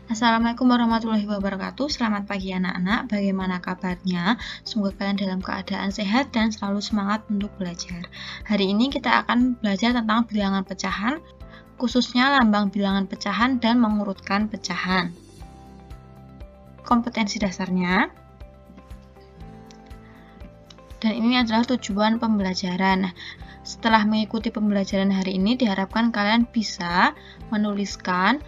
Assalamualaikum warahmatullahi wabarakatuh. Selamat pagi anak-anak. Bagaimana kabarnya? Semoga kalian dalam keadaan sehat dan selalu semangat untuk belajar. Hari ini kita akan belajar tentang bilangan pecahan, khususnya lambang bilangan pecahan dan mengurutkan pecahan. Kompetensi dasarnya. Dan ini adalah tujuan pembelajaran. Setelah mengikuti pembelajaran hari ini, diharapkan kalian bisa menuliskan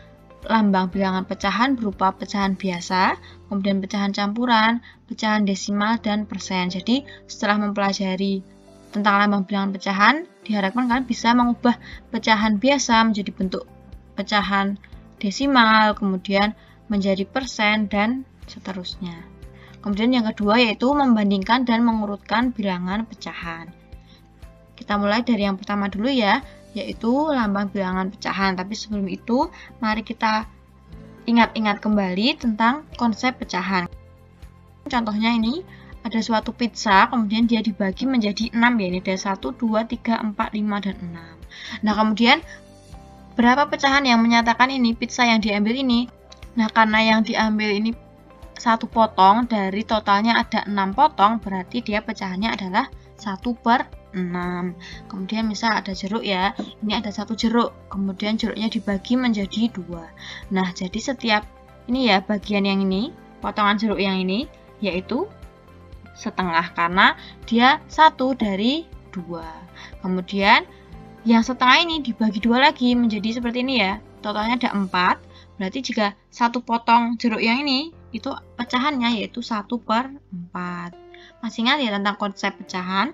lambang bilangan pecahan berupa pecahan biasa, kemudian pecahan campuran, pecahan desimal, dan persen. Jadi, setelah mempelajari tentang lambang bilangan pecahan, diharapkan kalian bisa mengubah pecahan biasa menjadi bentuk pecahan desimal, kemudian menjadi persen, dan seterusnya. Kemudian yang kedua yaitu membandingkan dan mengurutkan bilangan pecahan. Kita mulai dari yang pertama dulu ya, yaitu lambang bilangan pecahan. Tapi sebelum itu, mari kita ingat-ingat kembali tentang konsep pecahan. Contohnya ini, ada suatu pizza, kemudian dia dibagi menjadi 6 ya. Ini ada 1, 2, 3, 4, 5, dan 6. Nah, kemudian berapa pecahan yang menyatakan ini pizza yang diambil ini? Nah, karena yang diambil ini satu potong, dari totalnya ada 6 potong, berarti dia pecahannya adalah 1/6. Kemudian misal ada jeruk ya, ini ada 1 jeruk, kemudian jeruknya dibagi menjadi 2. Nah, jadi setiap ini ya, bagian yang ini, potongan jeruk yang ini, yaitu setengah, karena dia 1 dari 2. Kemudian yang setengah ini dibagi 2 lagi menjadi seperti ini ya, totalnya ada 4. Berarti jika satu potong jeruk yang ini, itu pecahannya yaitu 1/4. Masih ingat ya tentang konsep pecahan?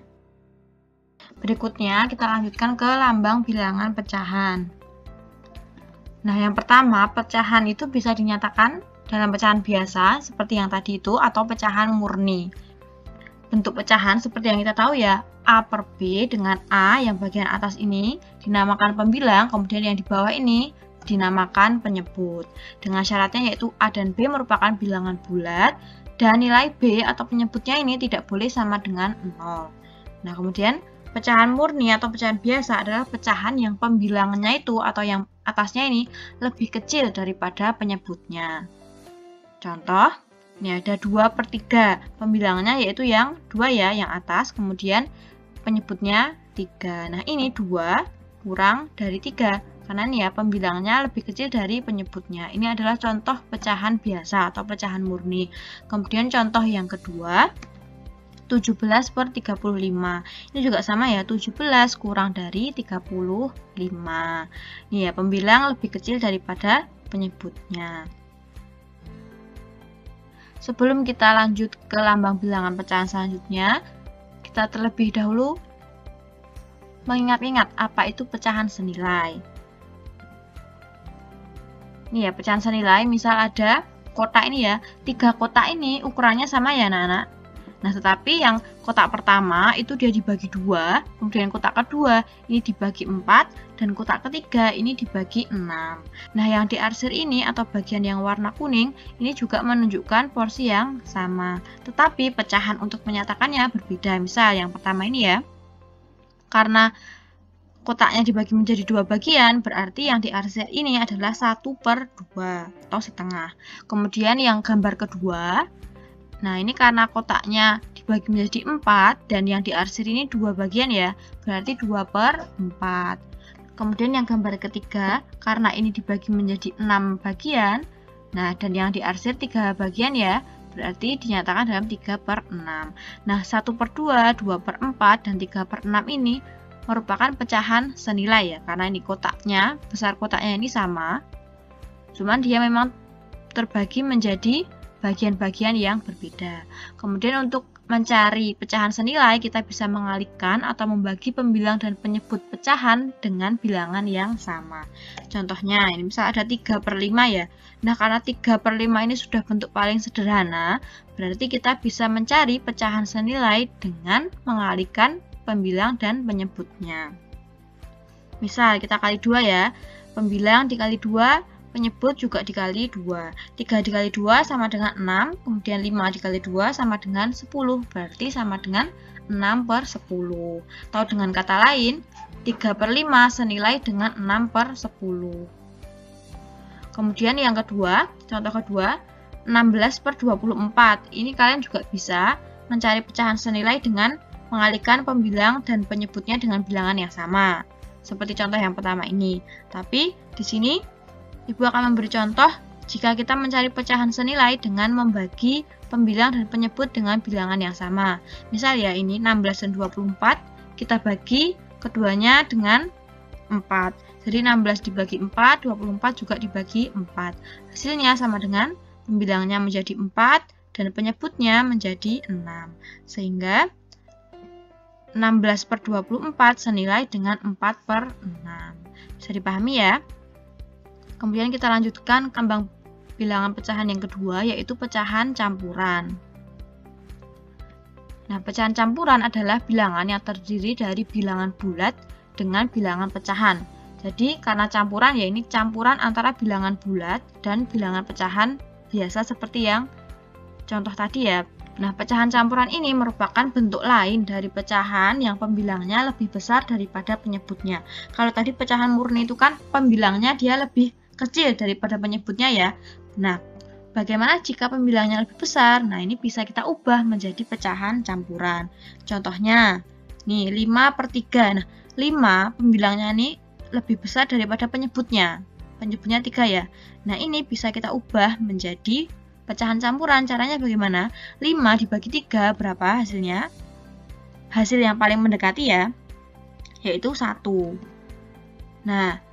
Berikutnya kita lanjutkan ke lambang bilangan pecahan. Nah, yang pertama, pecahan itu bisa dinyatakan dalam pecahan biasa seperti yang tadi itu atau pecahan murni. Bentuk pecahan seperti yang kita tahu ya, A per B dengan A yang bagian atas ini dinamakan pembilang, kemudian yang di bawah ini dinamakan penyebut. Dengan syaratnya yaitu A dan B merupakan bilangan bulat dan nilai B atau penyebutnya ini tidak boleh sama dengan 0. Nah, kemudian pecahan murni atau pecahan biasa adalah pecahan yang pembilangannya itu atau yang atasnya ini lebih kecil daripada penyebutnya. Contoh, ini ada 2/3. Pembilangannya yaitu yang 2 ya, yang atas, kemudian penyebutnya 3. Nah, ini 2 kurang dari 3. Karena ini ya, pembilangannya lebih kecil dari penyebutnya. Ini adalah contoh pecahan biasa atau pecahan murni. Kemudian contoh yang kedua, 17/35. Ini juga sama ya, 17 kurang dari 35. Ini ya, pembilang lebih kecil daripada penyebutnya. Sebelum kita lanjut ke lambang bilangan pecahan selanjutnya, kita terlebih dahulu mengingat-ingat apa itu pecahan senilai. Ini ya, pecahan senilai, misal ada kotak ini ya, 3 kotak ini ukurannya sama ya anak-anak. Nah, tetapi yang kotak pertama itu dia dibagi 2, kemudian kotak kedua ini dibagi 4, dan kotak ketiga ini dibagi 6. Nah, yang diarsir ini atau bagian yang warna kuning ini juga menunjukkan porsi yang sama. Tetapi pecahan untuk menyatakannya berbeda. Misal yang pertama ini ya, karena kotaknya dibagi menjadi 2 bagian, berarti yang diarsir ini adalah 1/2 atau setengah. Kemudian yang gambar kedua, nah ini karena kotaknya dibagi menjadi 4 dan yang diarsir ini 2 bagian ya, berarti 2/4. Kemudian yang gambar ketiga, karena ini dibagi menjadi 6 bagian, nah dan yang diarsir 3 bagian ya, berarti dinyatakan dalam 3/6. Nah, 1/2, 2/4, dan 3/6 ini merupakan pecahan senilai ya, karena ini kotaknya, besar kotaknya ini sama, cuman dia memang terbagi menjadi bagian-bagian yang berbeda. Kemudian untuk mencari pecahan senilai, kita bisa mengalihkan atau membagi pembilang dan penyebut pecahan dengan bilangan yang sama. Contohnya, ini misal ada 3/5 ya. Nah, karena 3/5 ini sudah bentuk paling sederhana, berarti kita bisa mencari pecahan senilai dengan mengalihkan pembilang dan penyebutnya. Misal kita kali 2 ya, pembilang dikali 2, penyebut juga dikali 2. 3 dikali 2 sama dengan 6, kemudian 5 dikali 2 sama dengan 10, berarti sama dengan 6/10. Atau dengan kata lain, 3/5 senilai dengan 6/10. Kemudian yang kedua, contoh kedua, 16 per 24. Ini kalian juga bisa mencari pecahan senilai dengan mengalihkan pembilang dan penyebutnya dengan bilangan yang sama. Seperti contoh yang pertama ini. Tapi di sini Ibu akan memberi contoh jika kita mencari pecahan senilai dengan membagi pembilang dan penyebut dengan bilangan yang sama. Misal ya, ini 16 dan 24, kita bagi keduanya dengan 4. Jadi 16 dibagi 4, 24 juga dibagi 4. Hasilnya sama dengan pembilangnya menjadi 4 dan penyebutnya menjadi 6. Sehingga 16 per 24 senilai dengan 4 per 6. Bisa dipahami ya? Kemudian kita lanjutkan kembang bilangan pecahan yang kedua, yaitu pecahan campuran. Nah, pecahan campuran adalah bilangan yang terdiri dari bilangan bulat dengan bilangan pecahan. Jadi, karena campuran, ya ini campuran antara bilangan bulat dan bilangan pecahan biasa seperti yang contoh tadi ya. Nah, pecahan campuran ini merupakan bentuk lain dari pecahan yang pembilangnya lebih besar daripada penyebutnya. Kalau tadi pecahan murni itu kan pembilangnya dia lebih kecil daripada penyebutnya ya. Nah, bagaimana jika pembilangnya lebih besar? Nah, ini bisa kita ubah menjadi pecahan campuran. Contohnya, nih 5 per 3. Nah, 5 pembilangnya ini lebih besar daripada penyebutnya. Penyebutnya 3 ya. Nah, ini bisa kita ubah menjadi pecahan campuran. Caranya bagaimana? 5 dibagi 3 berapa hasilnya? Hasil yang paling mendekati ya, yaitu 1. Nah,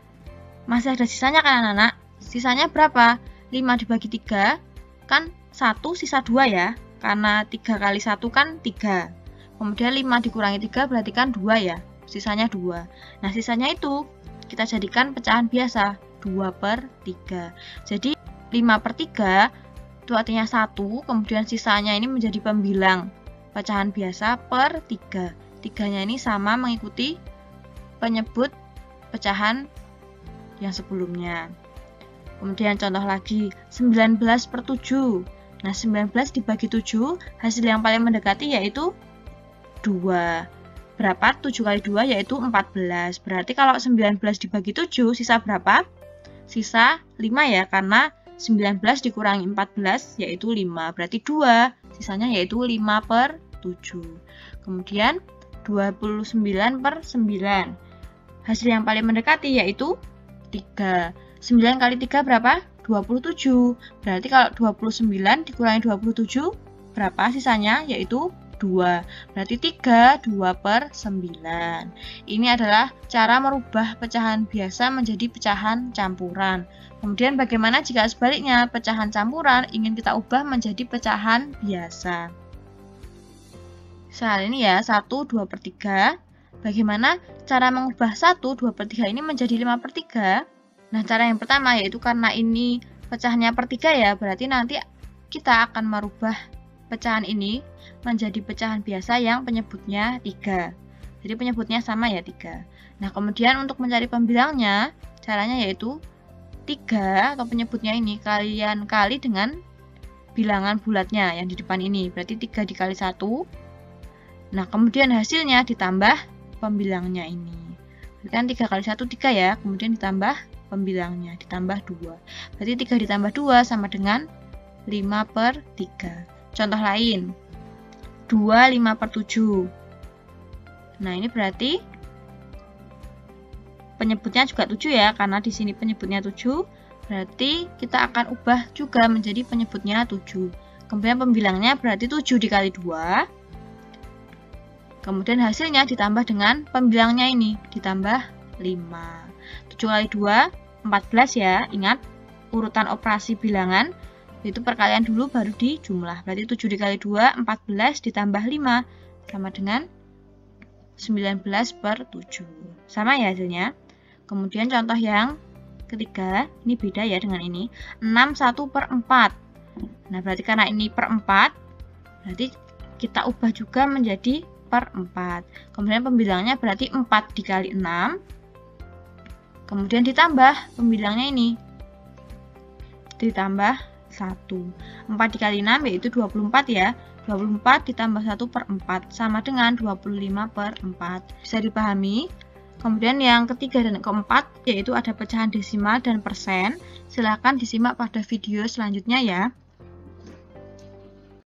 masih ada sisanya kan anak-anak? Sisanya berapa? 5 dibagi 3 kan 1 sisa 2 ya. Karena 3 kali 1 kan 3. Kemudian 5 dikurangi 3 berarti kan 2 ya. Sisanya 2. Nah, sisanya itu kita jadikan pecahan biasa. 2 per 3. Jadi 5 per 3 itu artinya 1. Kemudian sisanya ini menjadi pembilang pecahan biasa per 3. 3-nya ini sama mengikuti penyebut pecahan yang sebelumnya. Kemudian contoh lagi, 19 per 7. Nah, 19 dibagi 7, hasil yang paling mendekati yaitu 2. Berapa? 7 kali 2 yaitu 14. Berarti kalau 19 dibagi 7, sisa berapa? Sisa 5 ya, karena 19 dikurangi 14 yaitu 5. Berarti 2, sisanya yaitu 5 per 7. Kemudian 29 per 9. Hasil yang paling mendekati yaitu 3. 9 kali 3 berapa? 27. Berarti kalau 29 dikurangi 27, berapa sisanya? Yaitu 2. Berarti 3, 2 per 9. Ini adalah cara merubah pecahan biasa menjadi pecahan campuran. Kemudian bagaimana jika sebaliknya pecahan campuran ingin kita ubah menjadi pecahan biasa? Soal ini ya, 1, 2 per 3. Bagaimana cara mengubah 1, 2 per 3 ini menjadi 5 per 3? Nah, cara yang pertama yaitu karena ini pecahannya per 3 ya, berarti nanti kita akan merubah pecahan ini menjadi pecahan biasa yang penyebutnya 3. Jadi penyebutnya sama ya, 3. Nah, kemudian untuk mencari pembilangnya, caranya yaitu 3 atau penyebutnya ini kalian kali dengan bilangan bulatnya yang di depan ini. Berarti 3 dikali 1. Nah, kemudian hasilnya ditambah pembilangnya ini. Kan 3 kali 1 3 ya, kemudian ditambah pembilangnya, ditambah 2. Berarti 3 ditambah 2 sama dengan 5 per 3. Contoh lain, 2 5 per 7. Nah, ini berarti penyebutnya juga 7 ya, karena di sini penyebutnya 7. Berarti kita akan ubah juga menjadi penyebutnya 7. Kemudian pembilangnya berarti 7 dikali 2. Kemudian hasilnya ditambah dengan pembilangnya ini, ditambah 5. 7 kali 2, 14 ya. Ingat, urutan operasi bilangan, itu perkalian dulu baru dijumlah. Berarti 7 dikali 2, 14 ditambah 5, sama dengan 19 per 7. Sama ya hasilnya. Kemudian contoh yang ketiga, ini beda ya dengan ini. 6 1 per 4. Nah, berarti karena ini per 4, berarti kita ubah juga menjadi per 4. Kemudian pembilangnya berarti 4 dikali 6. Kemudian ditambah pembilangnya ini. Ditambah 1. 4 dikali 6 yaitu 24 ya. 24 ditambah 1 per 4 sama dengan 25 per 4. Bisa dipahami? Kemudian yang ketiga dan keempat yaitu ada pecahan desimal dan persen. Silakan disimak pada video selanjutnya ya.